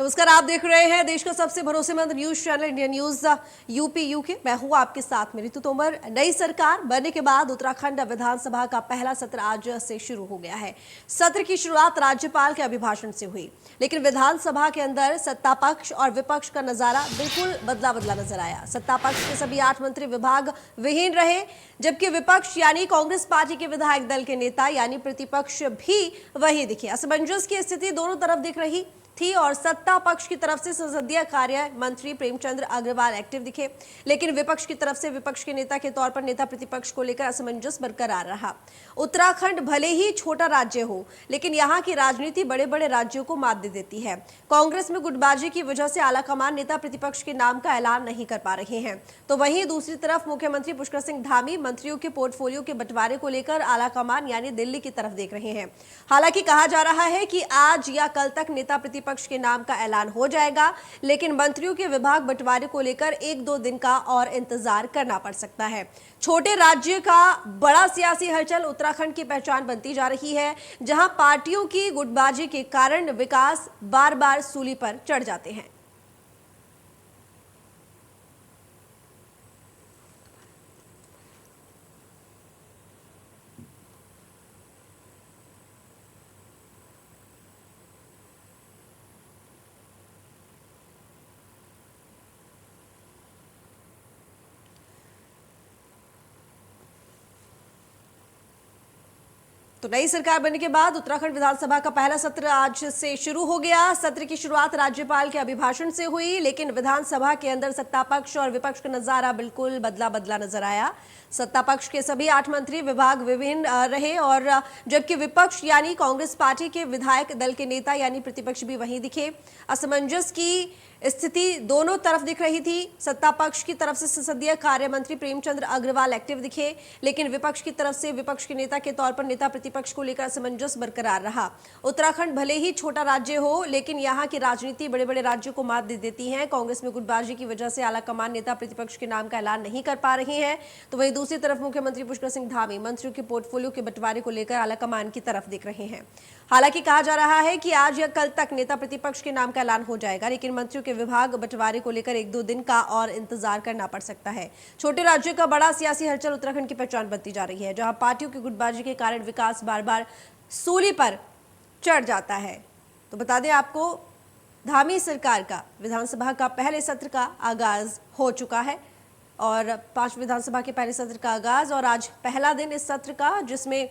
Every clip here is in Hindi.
नमस्कार, आप देख रहे हैं देश का सबसे भरोसेमंद news channel India news UP UK. मैं हूं आपके साथ में ऋतु तोमर। नई सरकार बनने के बाद उत्तराखंड विधानसभा का पहला सत्र आज से शुरू हो गया है। सत्र की शुरुआत राज्यपाल के अभिभाषण से हुई, लेकिन विधानसभा के अंदर सत्ता पक्ष और विपक्ष का नजारा बिल्कुल बदला बदला नजर आया। सत्ता पक्ष के सभी 8 मंत्री विभाग विहीन रहे, जबकि विपक्ष यानी कांग्रेस पार्टी के विधायक दल के नेता यानी प्रतिपक्ष भी वही दिखे। असमंजस की स्थिति दोनों तरफ दिख रही थी और सत्ता पक्ष की तरफ से संसदीय कार्य मंत्री प्रेमचंद अग्रवाल एक्टिव दिखे, लेकिन विपक्ष की तरफ से विपक्ष के नेता के तौर पर नेता प्रतिपक्ष को लेकर असमंजस बरकरार रहा। उत्तराखंड भले ही छोटा राज्य हो, लेकिन यहाँ की राजनीति बड़े बड़े राज्यों को मात दे देती है। कांग्रेस में गुटबाजी की वजह से आलाकमान नेता प्रतिपक्ष के नाम का ऐलान नहीं कर पा रहे हैं, तो वहीं दूसरी तरफ मुख्यमंत्री पुष्कर सिंह धामी मंत्रियों के पोर्टफोलियो के बंटवारे को लेकर आलाकमान यानी दिल्ली की तरफ देख रहे हैं। हालांकि कहा जा रहा है कि आज या कल तक नेता पक्ष के नाम का ऐलान हो जाएगा, लेकिन मंत्रियों के विभाग बंटवारे को लेकर 1-2 दिन का और इंतजार करना पड़ सकता है। छोटे राज्य का बड़ा सियासी हलचल उत्तराखंड की पहचान बनती जा रही है, जहां पार्टियों की गुटबाजी के कारण विकास बार बार सूली पर चढ़ जाते हैं। तो नई सरकार बनने के बाद उत्तराखंड विधानसभा का पहला सत्र आज से शुरू हो गया। सत्र की शुरुआत राज्यपाल के अभिभाषण से हुई, लेकिन विधानसभा के अंदर सत्ता पक्ष और विपक्ष का नजारा बिल्कुल बदला बदला नजर आया। सत्ता पक्ष के सभी 8 मंत्री विभाग विभिन्न रहे और जबकि विपक्ष यानी कांग्रेस पार्टी के विधायक दल के नेता यानी प्रतिपक्ष भी वहीं दिखे। असमंजस की स्थिति दोनों तरफ दिख रही थी। सत्ता पक्ष की तरफ से संसदीय कार्य मंत्री प्रेमचंद अग्रवाल एक्टिव दिखे, लेकिन विपक्ष की तरफ से विपक्ष के नेता के तौर पर नेता प्रतिपक्ष को लेकर असमंजस बरकरार रहा। उत्तराखंड भले ही छोटा राज्य हो, लेकिन यहाँ की राजनीति बड़े बड़े राज्यों को मात दे देती है। कांग्रेस में गुटबाजी की वजह से आलाकमान नेता प्रतिपक्ष के नाम का ऐलान नहीं कर पा रहे हैं, तो वहीं दूसरी तरफ मुख्यमंत्री पुष्कर सिंह धामी मंत्रियों के पोर्टफोलियो के बंटवारे को लेकर आलाकमान की तरफ दिख रहे हैं। हालांकि कहा जा रहा है कि आज या कल तक नेता प्रतिपक्ष के नाम का ऐलान हो जाएगा, लेकिन मंत्रियों के विभाग बंटवारे को लेकर 1-2 दिन का और इंतजार करना पड़ सकता है। छोटे राज्य का बड़ा सियासी हलचल उत्तराखंड की पहचान बनती जा रही है, जहां पार्टियों की गुटबाजी के कारण विकास बार बार सूली पर चढ़ जाता है। तो बता दें आपको, धामी सरकार का विधानसभा का पहले सत्र का आगाज हो चुका है और 5 विधानसभा के पहले सत्र का आगाज और आज पहला दिन इस सत्र का, जिसमें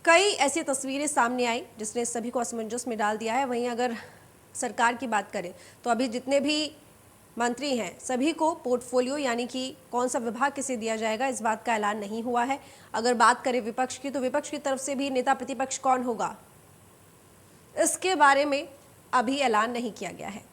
कई ऐसी तस्वीरें सामने आई जिसने सभी को असमंजस में डाल दिया है। वहीं अगर सरकार की बात करें तो अभी जितने भी मंत्री हैं सभी को पोर्टफोलियो यानी कि कौन सा विभाग किसे दिया जाएगा इस बात का ऐलान नहीं हुआ है। अगर बात करें विपक्ष की, तो विपक्ष की तरफ से भी नेता प्रतिपक्ष कौन होगा इसके बारे में अभी ऐलान नहीं किया गया है।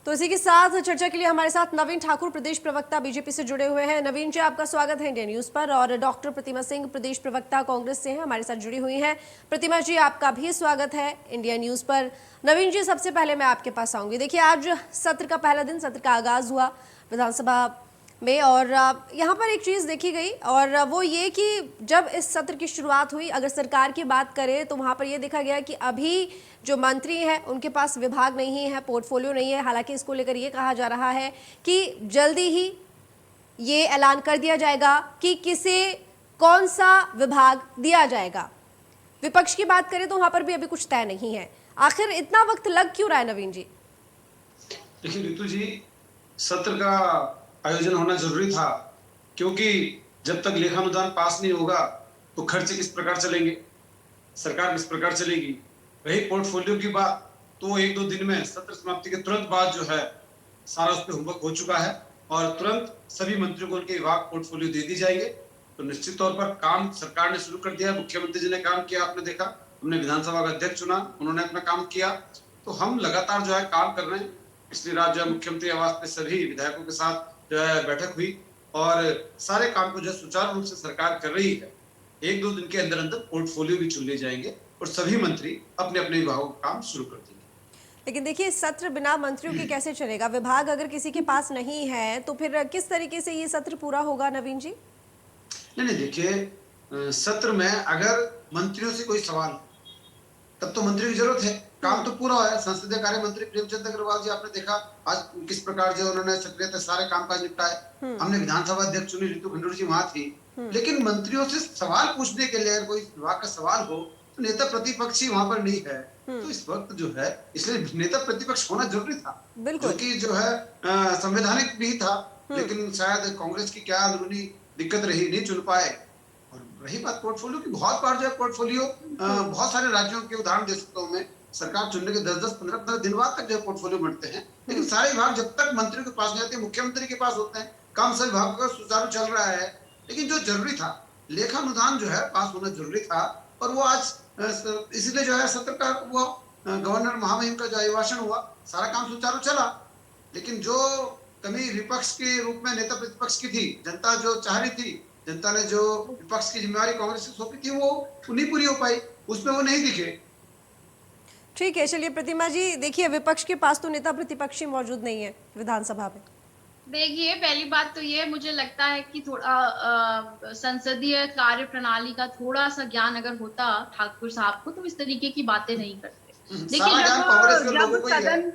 तो इसी के साथ चर्चा के लिए हमारे साथ नवीन ठाकुर प्रदेश प्रवक्ता बीजेपी से जुड़े हुए हैं। नवीन जी, आपका स्वागत है इंडिया न्यूज पर। और डॉक्टर प्रतिमा सिंह प्रदेश प्रवक्ता कांग्रेस से हैं, हमारे साथ जुड़ी हुई हैं। प्रतिमा जी, आपका भी स्वागत है इंडिया न्यूज पर। नवीन जी, सबसे पहले मैं आपके पास आऊंगी। देखिए, आज सत्र का पहला दिन, सत्र का आगाज हुआ विधानसभा में और यहाँ पर एक चीज़ देखी गई और वो ये कि जब इस सत्र की शुरुआत हुई, अगर सरकार की बात करें तो वहाँ पर ये देखा गया कि अभी जो मंत्री हैं उनके पास विभाग नहीं है, पोर्टफोलियो नहीं है। हालांकि इसको लेकर ये कहा जा रहा है कि जल्दी ही ये ऐलान कर दिया जाएगा कि किसे कौन सा विभाग दिया जाएगा। विपक्ष की बात करें तो वहाँ पर भी अभी कुछ तय नहीं है। आखिर इतना वक्त लग क्यों रहा है नवीन जी? देखिए ऋतु जी, सत्र का आयोजन होना जरूरी था, क्योंकि जब तक लेखानुदान पास नहीं होगा तो खर्चे किस प्रकार चलेंगे, सरकार किस प्रकार चलेगी। रही पोर्टफोलियो की बात, तो 1-2 दिन में सत्र समाप्ति के तुरंत बाद जो है सारा उस पर होमवर्क हो चुका है और तुरंत सभी मंत्रियों को उनके विभाग पोर्टफोलियो दे दी जाएंगे। तो निश्चित तौर पर काम सरकार ने शुरू कर दिया। मुख्यमंत्री जी ने काम किया, आपने देखा, हमने विधानसभा का अध्यक्ष चुना, उन्होंने अपना काम किया। तो हम लगातार जो है काम कर रहे हैं। पिछली रात जो है मुख्यमंत्री आवास पे सभी विधायकों के साथ जो है बैठक हुई और सारे काम को जो सुचारू रूप से सरकार कर रही है। 1-2 दिन के अंदर अंदर पोर्टफोलियो भी चुन लिए जाएंगे और सभी मंत्री अपने अपने विभागों का काम शुरू कर देंगे। लेकिन देखिए, सत्र बिना मंत्रियों के कैसे चलेगा? विभाग अगर किसी के पास नहीं है तो फिर किस तरीके से ये सत्र पूरा होगा नवीन जी? नहीं, देखिए, सत्र में अगर मंत्रियों से कोई सवाल तब तो मंत्री की जरूरत है। काम तो पूरा है। संसदीय कार्य मंत्री प्रेमचंद अग्रवाल जी, आपने देखा आज किस प्रकार जो उन्होंने सक्रियता सारे कामकाज निपटाए। हमने विधानसभा अध्यक्ष चुनी, रितु खंडूरी जी वहां थी। लेकिन मंत्रियों से सवाल पूछने के लिए अगर कोई विभाग का सवाल हो तो नेता प्रतिपक्ष ही वहां पर नहीं है। तो इस वक्त जो है, इसलिए नेता प्रतिपक्ष होना जरूरी था, जो कि जो है संवैधानिक भी था। लेकिन शायद कांग्रेस की क्या अंदरूनी दिक्कत रही, नहीं चुन पाए। और रही बात पोर्टफोलियो की, बहुत बार जो है पोर्टफोलियो बहुत सारे राज्यों के उदाहरण दे सकता हूँ मैं। सरकार चुनने के 10-10, 15-15 दिन बाद तक जो है पोर्टफोलियो बनते हैं, लेकिन सारे विभाग जब तक मंत्रियों के पास नहीं आते, मुख्यमंत्री के पास होते हैं, काम सब विभागों का सुचारू चल रहा है। लेकिन जो जरूरी था, लेखानुदान जो है पास होना जरूरी था, और वो आज इसलिए जो है सत्र का वो गवर्नर महामहिम का जो अभिभाषण हुआ, सारा काम सुचारू चला। लेकिन जो कमी विपक्ष के रूप में नेता प्रतिपक्ष की थी, जनता जो चाह रही थी, जनता ने जो विपक्ष की जिम्मेवारी कांग्रेस से सौंपी थी, वो नहीं पूरी हो पाई, उसमें वो नहीं दिखे। ठीक है, चलिए प्रतिमा जी, देखिए विपक्ष के पास तो नेता प्रतिपक्ष ही मौजूद नहीं है विधानसभा में। देखिए, पहली बात तो ये मुझे लगता है कि थोड़ा संसदीय कार्य प्रणाली का थोड़ा सा ज्ञान अगर होता ठाकुर साहब को, तो इस तरीके की बातें नहीं करते। देखिए जब सदन,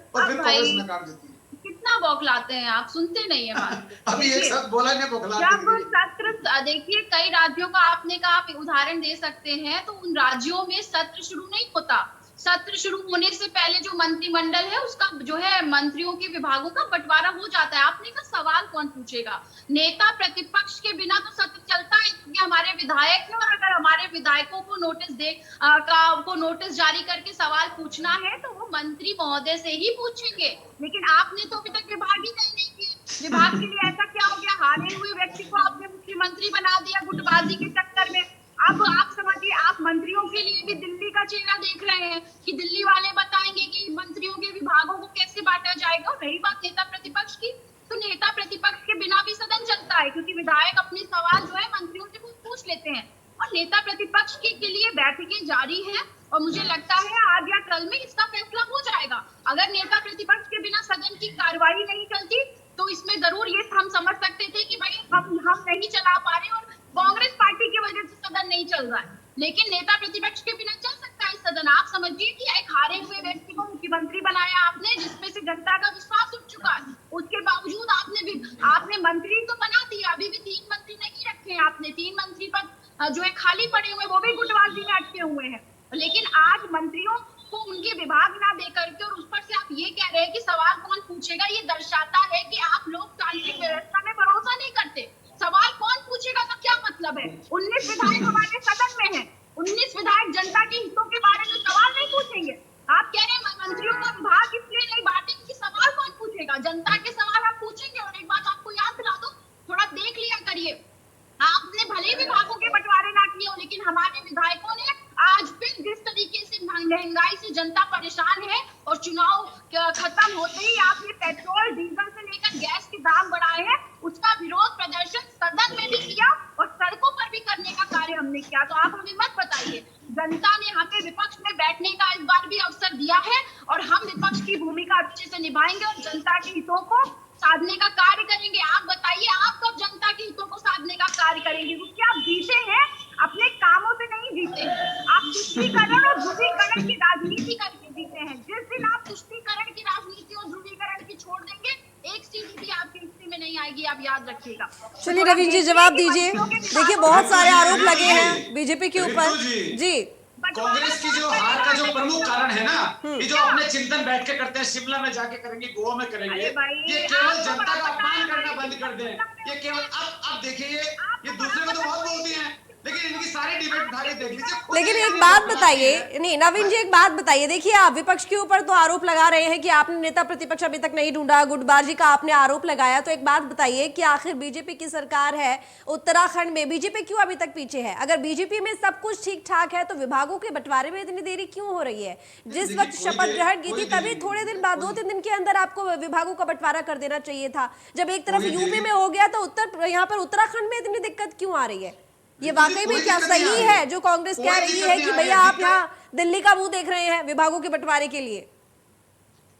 कितना बौखलाते हैं आप, सुनते नहीं है बात। अभी एक साथ बोला नहीं, बौखलाते जब सत्र, देखिए कई राज्यों का आपने कहा, आप उदाहरण दे सकते हैं, तो उन राज्यों में सत्र शुरू नहीं होता। सत्र शुरू होने से पहले जो मंत्रिमंडल है उसका जो है मंत्रियों के विभागों का बंटवारा हो जाता है। आपने कहा सवाल कौन पूछेगा? नेता प्रतिपक्ष के बिना तो सत्र चलता है, क्योंकि हमारे विधायक है, और अगर हमारे विधायकों को नोटिस जारी करके सवाल पूछना है तो वो मंत्री महोदय से ही पूछेंगे। लेकिन आपने तो अभी तक विभाग ही नहीं किए। विभाग के लिए ऐसा क्या हो गया? हारे हुए व्यक्ति को आपने मुख्यमंत्री बना दिया गुटबाजी के चक्कर में। अब आप समझिए, आप मंत्रियों के लिए भी दिल्ली का चेहरा देख रहे हैं कि दिल्ली वाले बताएंगे कि मंत्रियों के विभागों को कैसे बांटा जाएगा। और रही बात नेता प्रतिपक्ष की, तो नेता प्रतिपक्ष के बिना भी सदन चलता है, क्योंकि विधायक अपने सवाल जो है मंत्रियों से पूछ लेते हैं, और नेता प्रतिपक्ष के लिए बैठकें जारी है। और मुझे लगता है आज या कल में इसका फैसला हो जाएगा। अगर नेता प्रतिपक्ष के बिना सदन की कार्रवाई नहीं चलती, तो इसमें जरूर ये हम समझ सकते थे कि भाई हम नहीं चला पा रहे और कांग्रेस पार्टी की वजह से सदन नहीं चल रहा है। लेकिन नेता प्रतिपक्ष के बिना चल सकता है सदन। आप समझिए कि एक हारे हुए व्यक्ति को मुख्यमंत्री बनाया आपने, जिसमें से जनता का विश्वास उठ चुका है। उसके बावजूद आपने मंत्री तो बना दिया, अभी भी 3 मंत्री नहीं रखे। आपने 3 मंत्री पद जो है खाली पड़े हुए, वो भी गुटबाजी में अटके हुए हैं। लेकिन आज मंत्रियों को उनके विभाग ना दे करके और उस पर से आप ये कह रहे हैं कि सवाल कौन पूछेगा, ये दर्शाता है कि आप लोकतांत्रिक व्यवस्था में भरोसा नहीं करते। सवाल कौन पूछेगा का क्या मतलब है? 19 विधायक हमारे सदन में हैं, 19 विधायक जनता के हितों के बारे में सवाल नहीं पूछेंगे। आप कह रहे हैं मंत्रियों का विभाग इसलिए नहीं बांटेंगे कि सवाल कौन पूछेगा? जनता के सवाल आप पूछेंगे। और एक बात आपको याद दिला दो, थोड़ा देख लिया करिए, आपने भले विभागों के बंटवारे ना किए हो, लेकिन हमारे विधायकों ने आज फिर जिस तरीके से महंगाई से जनता परेशान है और चुनाव खत्म होते ही आपने पेट्रोल डीजल से लेकर गैस के दाम बढ़ाए हैं, उसका विरोध प्रदर्शन सदन में भी किया और सड़कों पर भी करने का कार्य हमने किया। तो आप हमें मत बताइए, जनता ने हमें विपक्ष में बैठने का इस बार भी अवसर दिया है, और हम विपक्ष की भूमिका अच्छे से निभाएंगे और जनता के हितों को साधने का कार्य करेंगे। आप बताइए, आप कब जनता के हितों को साधने का कार्य करेंगे? क्योंकि आप जीते हैं अपने कामों से नहीं जीते, आप तुष्टीकरण और ध्रुवीकरण की राजनीति करके जीते हैं। जिस दिन आप तुष्टीकरण की राजनीति और ध्रुवीकरण की छोड़ देंगे, एक चीज भी आपकी हिस्से में नहीं आएगी, आप याद रखिएगा। चलिए रवीन जी जवाब दीजिए। देखिए बहुत सारे आरोप लगे हैं बीजेपी के ऊपर जी। कांग्रेस की जो हार का जो प्रमुख कारण है ना, ये जो अपने चिंतन बैठ के करते हैं, शिमला में जाके करेंगे, गोवा में करेंगे, ये केवल जनता का अपमान करना बंद कर दें। ये केवल अब देखिए, ये दूसरे को तो बहुत बोलती हैं, लेकिन इनकी सारी डिबेट उठा के देख लीजिए। लेकिन एक बात बताइए, नहीं नवीन जी एक बात बताइए, देखिए आप विपक्ष के ऊपर तो आरोप लगा रहे हैं कि आपने नेता प्रतिपक्ष अभी तक नहीं ढूंढा, गुटबाजी का आपने आरोप लगाया, तो एक बात बताइए कि आखिर बीजेपी की सरकार है उत्तराखंड में, बीजेपी क्यों अभी तक पीछे है? अगर बीजेपी में सब कुछ ठीक ठाक है तो विभागों के बंटवारे में इतनी देरी क्यों हो रही है? जिस वक्त शपथ ग्रहण की थी तभी थोड़े दिन बाद 2-3 दिन के अंदर आपको विभागों का बंटवारा कर देना चाहिए था। जब एक तरफ यूपी में हो गया तो यहाँ पर उत्तराखंड में इतनी दिक्कत क्यों आ रही है? ये वाकई में क्या सही है जो कांग्रेस कह रही है कि भैया आप यहाँ दिल्ली का मुंह देख रहे हैं विभागों के बंटवारे के लिए?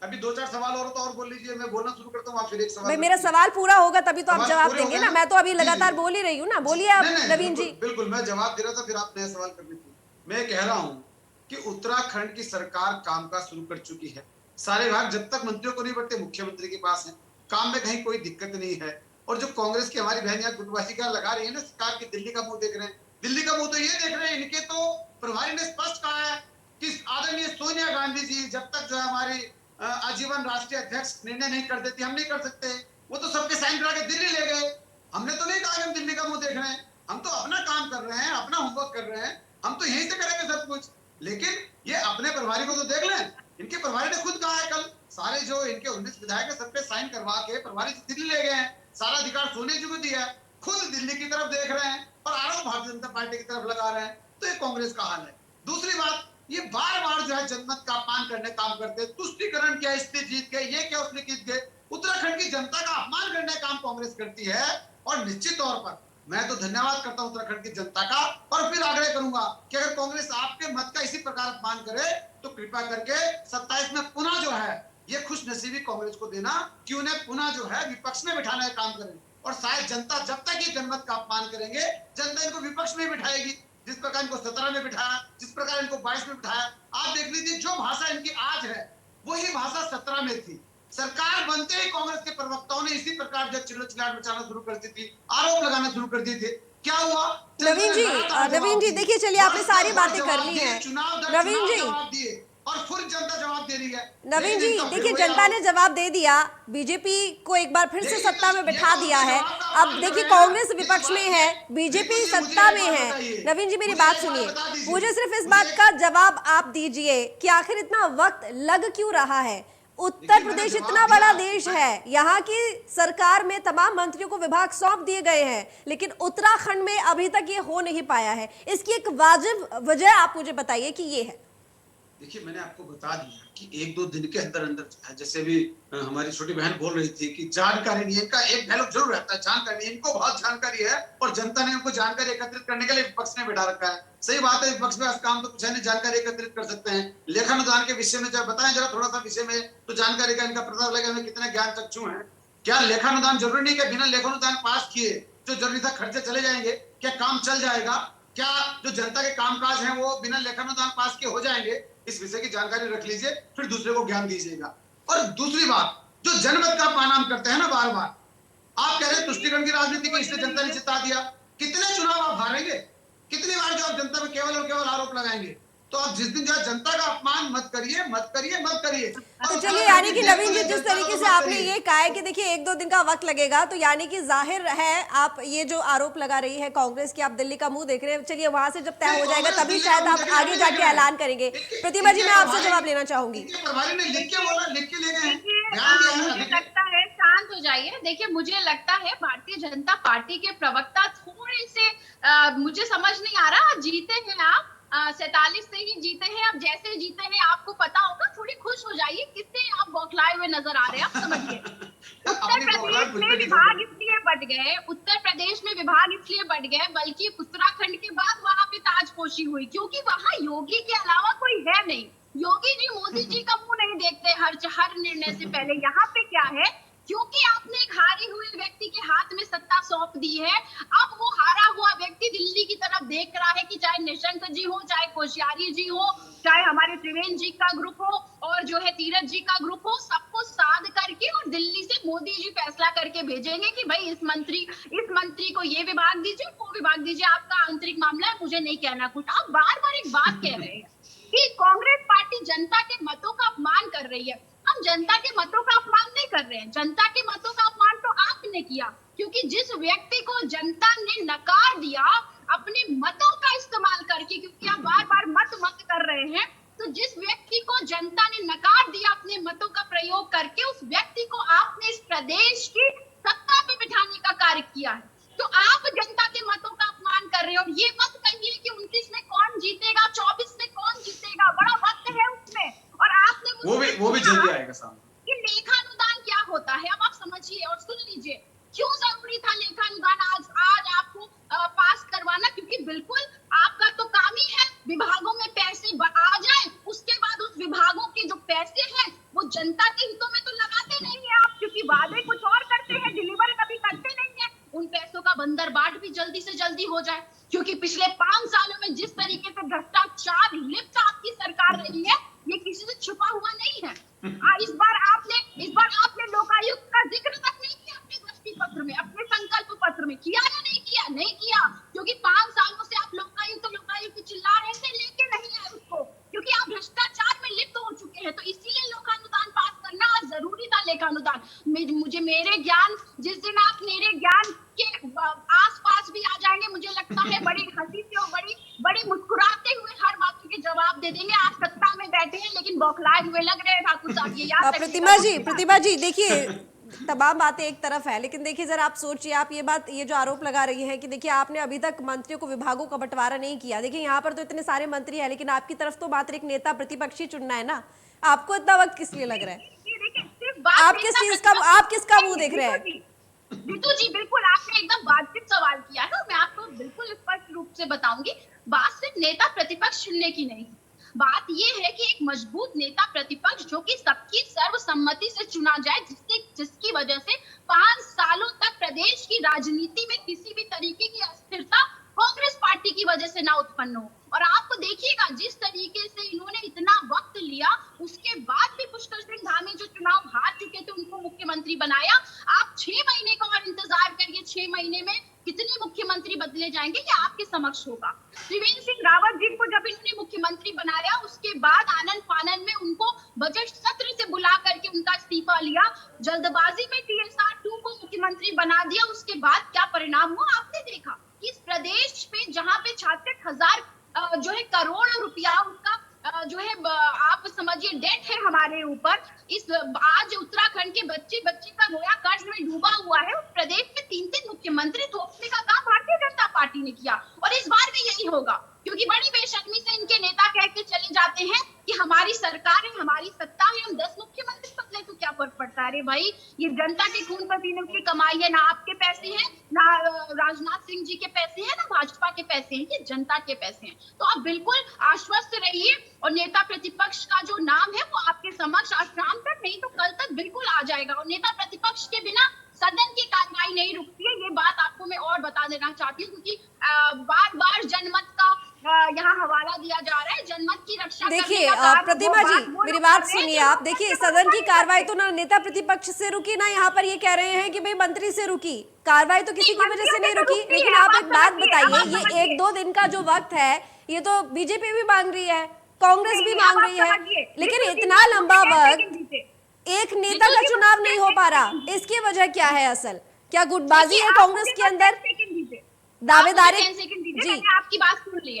अभी 2-4 सवाल और बोल लीजिए, मैं बोलना शुरू करता हूँ, आप फिर एक सवाल। भाई मेरा सवाल पूरा होगा तभी तो आप जवाब देंगे ना, मैं तो अभी लगातार बोल ही रही हूँ ना। बोलिए आप नवीन जी। बिल्कुल मैं जवाब दे रहा था, फिर आप नया सवाल करने की। मैं कह रहा हूँ कि उत्तराखंड की सरकार कामकाज शुरू कर चुकी है। सारे विभाग जब तक मंत्रियों को नहीं बढ़ते मुख्यमंत्री के पास है, काम में कहीं कोई दिक्कत नहीं है। और जो कांग्रेस की हमारी बहन यहाँ गुटबाजी का लगा रही है ना सरकार की, दिल्ली का मुंह देख रहे हैं, दिल्ली का मुंह तो ये देख रहे हैं, इनके तो प्रभारी ने स्पष्ट कहा है कि आदरणीय सोनिया गांधी जी जब तक जो है हमारी आजीवन राष्ट्रीय अध्यक्ष निर्णय नहीं कर देती हम नहीं कर सकते। वो तो सबके साइन करा के दिल्ली ले गए। हमने तो नहीं कहा कि हम दिल्ली का मुंह देख रहे हैं, हम तो अपना काम कर रहे हैं, अपना होमवर्क कर रहे हैं, हम तो यहीं से करेंगे सब कुछ। लेकिन ये अपने प्रभारी को तो देख लें, इनके प्रभारी ने खुद कहा है कल, सारे जो इनके 19 विधायक सब पे साइन करवा के प्रभारी दिल्ली ले गए हैं, सारा अधिकार सोनिया जी को दिया है, खुद दिल्ली की तरफ देख रहे हैं और आरोप भारतीय जनता पार्टी की तरफ लगा रहे हैं। तो ये कांग्रेस का हाल है। दूसरी बात, ये बार बार जो है जनमत का अपमान करने काम करते हैं। तुष्टिकरण क्या, इसने जीत गए, ये क्या उसने जीत गए। उत्तराखंड की जनता का अपमान करने का काम कांग्रेस करती है। और निश्चित तौर पर मैं तो धन्यवाद करता हूं उत्तराखंड की जनता का, और फिर आग्रह करूंगा कि अगर कांग्रेस आपके मत का इसी प्रकार अपमान करे तो कृपा करके 27 में पुनः जो है ये खुश नसीबी कांग्रेस को देना कि उन्हें पुनः जो है विपक्ष में बिठाने का काम करें। और शायद जनता जब तक ये जनमत का अपमान करेंगे, जनता इनको विपक्ष में बिठाएगी। जिस प्रकार इनको 17 में बिठाया, जिस प्रकार इनको 22 में बिठाया, आप देख लीजिए जो भाषा इनकी आज है वही भाषा 17 में थी। सरकार बनते ही कांग्रेस के प्रवक्ताओं ने इसी प्रकार जो चिल्लाट मचाना शुरू कर दी थी, आरोप लगाना शुरू कर दिए थे। क्या हुआ? नवीन जी देखिए, चलिए आपने सारी बातें कर ली हैं। नवीन जी और फिर जनता जवाब दे रही है। नवीन जी देखिए, जनता ने जवाब दे दिया, बीजेपी को एक बार फिर से सत्ता में बिठा दिया है। अब देखिए कांग्रेस विपक्ष में है, बीजेपी सत्ता में है। नवीन जी मेरी बात सुनिए, मुझे सिर्फ इस बात का जवाब आप दीजिए कि आखिर इतना वक्त लग क्यों रहा है। उत्तर प्रदेश इतना बड़ा देश है, यहाँ की सरकार में तमाम मंत्रियों को विभाग सौंप दिए गए हैं, लेकिन उत्तराखंड में अभी तक ये हो नहीं पाया है। इसकी एक वाजिब वजह आप मुझे बताइए कि ये है। देखिए मैंने आपको बता दिया कि 1-2 दिन के अंदर अंदर, जैसे भी हमारी छोटी बहन बोल रही थी कि जानकारी नहीं है, इनका एक डायलॉग जरूर रहता है, जानकारी नहीं, इनको बहुत जानकारी है और जनता ने उनको जानकारी एकत्रित करने के लिए विपक्ष ने बिठा रखा है। सही बात है, विपक्ष में काम तो कुछ है नहीं, जानकारी एकत्रित कर सकते हैं। लेखानुदान के विषय में जब बताएं जरा थोड़ा सा विषय में, तो जानकारी का इनका पता लगे हमें कितने ज्ञान चक्षु हैं। क्या लेखानुदान जरूरी नहीं कि बिना लेखानुदान पास किए जो जरूरी था खर्चे चले जाएंगे? क्या काम चल जाएगा? क्या जो जनता के कामकाज हैं वो बिना लेखानुदान पास के हो जाएंगे? इस विषय की जानकारी रख लीजिए, फिर दूसरे को ज्ञान दीजिएगा। और दूसरी बात, जो जनमत का अपमान करते हैं ना बार बार, आप कह रहे हैं तुष्टिकरण की राजनीति को इसलिए जनता ने जिता दिया। कितने चुनाव आप हारेंगे? कितनी बार जो आप जनता में केवल और केवल आरोप लगाएंगे? तो आप जिस दिन जो है जनता का अपमान मत करिए, मत करिए, मत करिए। तो चलिए, यानी कि नवीन जी जिस तरीके से आपने ये कहा है कि देखिए 1-2 दिन का वक्त लगेगा, तो यानी कि जाहिर है आप ये जो आरोप लगा रही है कांग्रेस की, आप दिल्ली का मुंह देख रहे हैं। चलिए वहां से जब तय हो जाएगा तभी शायद आप आगे जाके ऐलान करेंगे। प्रतिभा जी मैं आपसे जवाब लेना चाहूंगी। मुझे लगता है, शांत हो जाइए। देखिए मुझे लगता है भारतीय जनता पार्टी के प्रवक्ता थोड़े से मुझे समझ नहीं आ रहा, जीते हैं आप 47 से ही जीते हैं, अब जैसे जीते हैं आपको पता होगा, थोड़ी खुश हो जाइए। कितने आप बौखलाए हुए नजर आ रहे हैं, आप समझिए। उत्तर प्रदेश में विभाग इसलिए बढ़ गए, उत्तर प्रदेश में विभाग इसलिए बढ़ गए, बल्कि उत्तराखंड के बाद वहां पे ताजपोशी हुई, क्योंकि वहां योगी के अलावा कोई है नहीं। योगी जी मोदी जी का मुंह नहीं देखते हर निर्णय से पहले। यहाँ पे क्या है, क्योंकि आपने एक हारे हुए व्यक्ति के हाथ में सत्ता सौंप दी है, अब वो हारा हुआ व्यक्ति दिल्ली की तरफ देख रहा है कि चाहे निशंक जी हो, चाहे कोश्यारी जी हो, चाहे हमारे त्रिवेंद्र जी का ग्रुप हो और जो है तीरथ जी का ग्रुप हो, सबको साध करके और दिल्ली से मोदी जी फैसला करके भेजेंगे कि भाई इस मंत्री को ये विभाग दीजिए, वो विभाग दीजिए, आपका आंतरिक मामला है, मुझे नहीं कहना कुछ। आप बार बार एक बात कह रहे हैं कि कांग्रेस पार्टी जनता के मतों का अपमान कर रही है। हम जनता के मतों का अपमान नहीं कर रहे हैं, जनता के मतों का अपमान तो आपने किया, क्योंकि जिस व्यक्ति को जनता ने नकार दिया अपने मतों का इस्तेमाल करके, क्योंकि आप बार बार मत कर रहे हैं, तो जिस व्यक्ति को जनता ने नकार दिया अपने मतों का प्रयोग करके, उस व्यक्ति को आपने इस प्रदेश की सत्ता पे बिठाने का कार्य किया है। तो आप जनता के मतों का अपमान कर रहे हो। ये मत कहिए कि 29 में कौन जीतेगा, 24 में कौन जीतेगा, बड़ा वक्त है उसमें। और आपने वो भी जल्दी आएगा सामने कि लेखानुदान क्या होता है, अब आप समझिए और सुन लीजिए। क्यों जरूरी था लेखानुदान आज आपको पास करवाना? क्योंकि बिल्कुल आपका तो काम ही है विभागों में पैसे आ जाए, उसके बाद उस विभागों के जो पैसे हैं वो जनता के हितों में तो लगाते नहीं है आप, क्योंकि वादे कुछ और करते हैं, डिलीवर कभी करते नहीं है। उन पैसों का बंदरबाट भी जल्दी से जल्दी हो जाए, क्योंकि पिछले 5 सालों में जिस तरीके से भ्रष्टाचार लिप्त आपकी छुपा हुआ नहीं है। इस बार आपने लोकायुक्त का जिक्र तक नहीं किया अपने दृष्टि पत्र में, अपने संकल्प पत्र में। किया या नहीं किया? नहीं किया, क्योंकि 5 सालों से आप लोकायुक्त चिल्ला रहे थे, लेके नहीं आए उसको, क्योंकि आप भ्रष्टाचार में लिप्त हो चुके हैं। तो इसीलिए लोकानुदान पास करना आज जरूरी था। लेखानुदान मुझे मेरे ज्ञान, जिस दिन आप मेरे ज्ञान के आसपास भी आ जाएंगे, मुझे लगता है बड़ी हंसी से और बड़ी मुस्कुराते हुए हर बात के जवाब दे देंगे। आज सत्ता में बैठे हैं लेकिन बौखलाए हुए लग रहे हैं ठाकुर साहब, ये याद रखिएगा। प्रतिमा जी देखिए, तमाम बातें एक तरफ है, लेकिन देखिए जरा आप सोचिए, आप ये जो आरोप लगा रही हैं कि देखिए आपने अभी तक मंत्रियों को, विभागों का बंटवारा नहीं किया। देखिए यहाँ पर तो इतने सारे मंत्री हैं, लेकिन आपकी तरफ तो मात्र एक नेता प्रतिपक्षी चुनना है ना। आपको इतना वक्त किस लिए लग रहा है? आप किसका मुंह देख रहे हैं? रितु जी, बिल्कुल आपने एकदम वाजिब सवाल किया है। मैं आपको बिल्कुल स्पष्ट रूप से बताऊंगी, बात सिर्फ नेता प्रतिपक्ष चुनने की नहीं, बात ये है कि एक मजबूत नेता प्रतिपक्ष जो कि सबकी सर्वसम्मति से चुना जाए, जिसकी वजह से 5 सालों तक प्रदेश की राजनीति में किसी भी तरीके की अस्थिरता कांग्रेस पार्टी की वजह से ना उत्पन्न हो। और आपको देखिएगा जिस तरीके से इन्होंने इतना वक्त लिया, उसके बाद भी पुष्कर सिंह धामी जो चुनाव हार चुके थे उनको मुख्यमंत्री बनाया। आप 6 महीने का और इंतजार करिए, 6 महीने में कितने मुख्यमंत्री बदले जाएंगे ये आपके समक्ष होगा। त्रिवेंद्र सिंह रावत जी को जब इन्होंने मुख्यमंत्री बनाया, उसके बाद आनंद फानन में उनको बजट सत्र से बुला करके उनका इस्तीफा लिया, जल्दबाजी में TSR 2 को मुख्यमंत्री बना दिया। उसके बाद क्या परिणाम हुआ आपने देखा। इस प्रदेश पे जहां पे 66,000 जो है करोड़ रुपया उसका जो है आप समझिए डेट है हमारे ऊपर। इस आज उत्तराखंड के बच्चे का रोया कर्ज में डूबा हुआ है। उस प्रदेश में 3 मुख्यमंत्री थोपने का काम भारतीय जनता पार्टी ने किया, और इस बार भी यही होगा, क्योंकि बड़ी बेशर्मी से इनके नेता कह के चले जाते हैं कि हमारी सरकार है, हमारी सत्ता है, हम 10 मुख्यमंत्री बदले तो क्या फर्क पड़ता है। अरे भाई, ये जनता के खून पसीने की कमाई है, ना आपके पैसे हैं, ना राजनाथ सिंह जी के पैसे हैं, ना भाजपा के पैसे हैं, ये जनता के पैसे हैं। तो आप बिल्कुल आश्वस्त रहिए, और नेता प्रतिपक्ष का जो नाम है वो आपके समक्ष आज शाम तक नहीं तो कल तक बिल्कुल आ जाएगा। और नेता प्रतिपक्ष के बिना सदन की कार्रवाई नहीं रुकती है, ये बात आपको मैं और बता देना चाहती हूँ, क्योंकि बार जनमत का यहाँ हवाला दिया जा रहा है। जनमत की रक्षा देखिए प्रतिमा जी, मेरी बात सुनिए आप। देखिए सदन की कार्रवाई तो ना नेता प्रतिपक्ष से रुकी, ना यहाँ पर ये कह रहे हैं कि भाई मंत्री से रुकी। कार्रवाई तो किसी की वजह से नहीं रुकी। लेकिन आप एक बात बताइए, ये 1-2 दिन का जो वक्त है, ये तो बीजेपी भी मांग रही है, कांग्रेस भी मांग रही है, लेकिन इतना लंबा वक्त एक नेता का चुनाव नहीं हो पा रहा, इसकी वजह क्या है? असल क्या गुटबाजी है कांग्रेस के अंदर, दावेदारी? जी,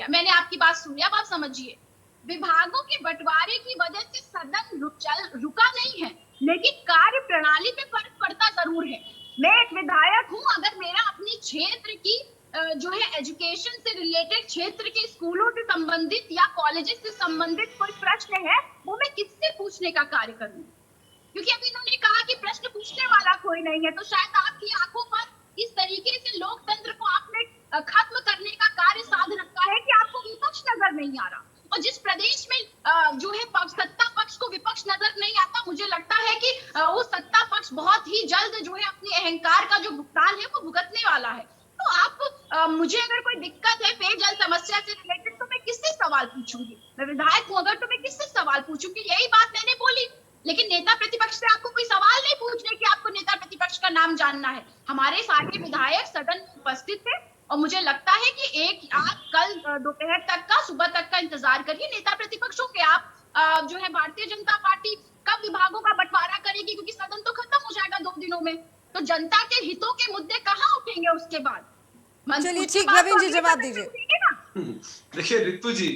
मैंने आपकी बात सुन लिया, अब आप समझिए, विभागों के बंटवारे की वजह से सदन रुका नहीं है, लेकिन कार्य प्रणाली पे फर्क पड़ता जरूर है। मैं एक विधायक हूँ, अगर मेरा अपनी क्षेत्र की जो है एजुकेशन से रिलेटेड, क्षेत्र के स्कूलों से संबंधित या कॉलेजेस से संबंधित कोई प्रश्न है, वो मैं किससे पूछने का कार्य करूँ? क्योंकि अभी इन्होंने कहा कि प्रश्न पूछने वाला कोई नहीं है, तो शायद आपकी आंखों पर इस तरीके से लोकतंत्र को आपने खत्म करने का कार्य साध रखा है कि आपको विपक्ष नजर नहीं आ रहा। और जिस प्रदेश में जो है सत्ता पक्ष को विपक्ष नजर नहीं आता, मुझे लगता है कि वो सत्ता पक्ष बहुत ही जल्द जो है अपने अहंकार का जो भुगतान है वो भुगतने वाला है। तो आप मुझे अगर कोई दिक्कत है पेयजल समस्या से रिलेटेड, तो मैं किससे सवाल पूछूंगी? मैं विधायक हूँ अगर, तो मैं किससे सवाल पूछूंगी? यही बात मैंने बोली। लेकिन नेता प्रतिपक्ष से आपको कोई सवाल नहीं पूछने कि आपको नेता प्रतिपक्ष का नाम जानना है। हमारे सारे विधायक सदन में उपस्थित थे, और मुझे लगता है कि आप कल दोपहर तक का, सुबह तक का इंतजार करिए। नेता प्रतिपक्षों के आप जो है भारतीय जनता पार्टी कब विभागों का बंटवारा करेगी, क्योंकि सदन तो खत्म हो जाएगा 2 दिनों में, तो जनता के हितों के मुद्दे कहाँ उठेंगे उसके बाद? चलिए ठीक, नवीन जी जवाब दीजिए। देखिए रितु जी,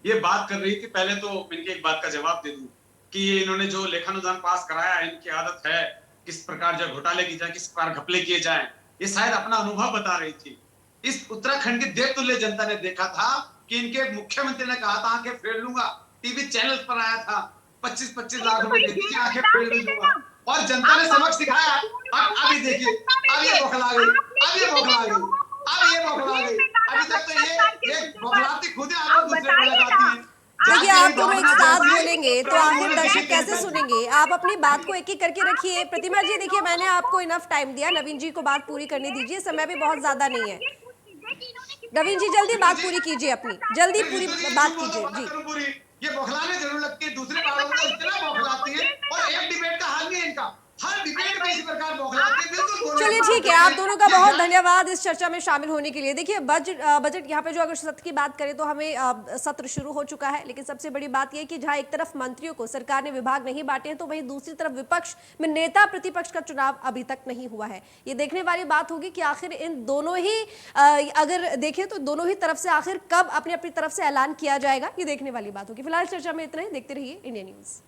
ये बात कर रही थी, पहले तो इनके एक बात का जवाब दे दूं कि ये इन्होंने जो लेखानुदान पास कराया, इनकी आदत है किस प्रकार जो घोटाले की जाए, किस प्रकार घपले किए जाएं, ये शायद अपना अनुभव बता रही थी। इस उत्तराखंड की देवतुल्य जनता ने देखा था कि इनके मुख्यमंत्री ने कहा था आंखें फेर लूंगा, टीवी चैनल पर आया था, 25-25 लाख रुपए देती थी, आंखें फेर लूंगा, और जनता ने सबक सिखाया। अब अभी देखिए, अब ये बौखला गई, अभी तक तो ये बौखलाती खुद ही आरोप दूसरे पर लगाती है। देखिए आप दोनों एक साथ बोलेंगे तो आखिर दर्शक कैसे सुनेंगे? आप अपनी बात को एक-एक करके रखिए। प्रतिमा जी देखिए, मैंने आपको इनफ टाइम दिया, नवीन जी को बात पूरी करने दीजिए, समय भी बहुत ज्यादा नहीं है। नवीन जी जल्दी बात पूरी कीजिए, अपनी जल्दी पूरी बात कीजिए। जी ये बौखलाने जरूर लगती है, दूसरे बालों को इतना बौखलाती है, और एक डिबेट का हाल नहीं है इनका, हर डिबेट में इसी प्रकार बौखलाती है। बिल्कुल बोलने चलिए की ठीक है, बात आप करती दोनों है। का ये बहुत ध्यान- धन्यवाद इस चर्चा में शामिल होने के लिए। देखिए बजट यहाँ पे जो अगर सत्र की बात करें तो हमें सत्र शुरू हो चुका है, लेकिन सबसे बड़ी बात यह कि जहां एक तरफ मंत्रियों को सरकार ने विभाग नहीं बांटे हैं, तो वहीं दूसरी तरफ विपक्ष में नेता प्रतिपक्ष का चुनाव अभी तक नहीं हुआ है। ये देखने वाली बात होगी कि आखिर इन दोनों ही अगर देखें तो दोनों ही तरफ से आखिर कब अपनी अपनी तरफ से ऐलान किया जाएगा, ये देखने वाली बात होगी। फिलहाल चर्चा में इतना ही, देखते रहिए इंडिया न्यूज।